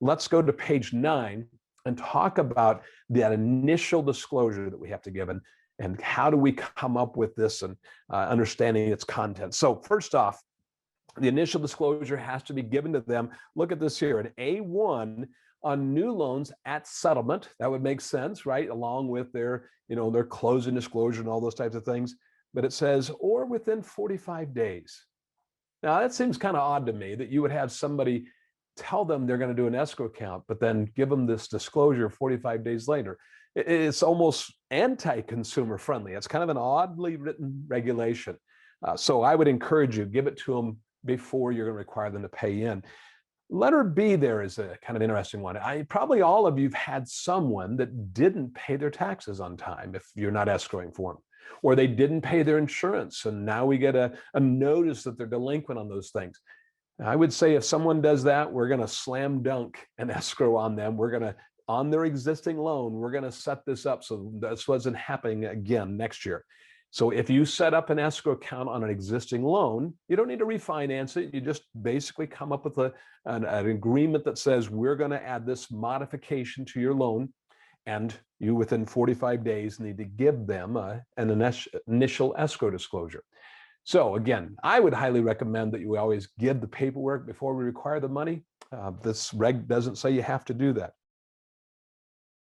let's go to page 9 and talk about that initial disclosure that we have to give, and how do we come up with this and understanding its content. So first off, the initial disclosure has to be given to them. Look at this here, an A1 on new loans at settlement. That would make sense, right? Along with their, their closing disclosure and all those types of things. But it says, or within 45 days. Now that seems kind of odd to me that you would have somebody tell them they're going to do an escrow account, but then give them this disclosure 45 days later. It's almost anti-consumer friendly. It's kind of an oddly written regulation. So I would encourage you, give it to them before you're going to require them to pay in. Letter B there is a kind of interesting one. Probably all of you've had someone that didn't pay their taxes on time if you're not escrowing for them, or they didn't pay their insurance, and now we get a notice that they're delinquent on those things. I would say if someone does that, we're going to slam dunk an escrow on them. We're going to, on their existing loan, we're going to set this up so this wasn't happening again next year. So if you set up an escrow account on an existing loan, you don't need to refinance it. You just basically come up with an agreement that says we're going to add this modification to your loan, and you within 45 days need to give them an initial escrow disclosure. So again, I would highly recommend that you always give the paperwork before we require the money. This reg doesn't say you have to do that.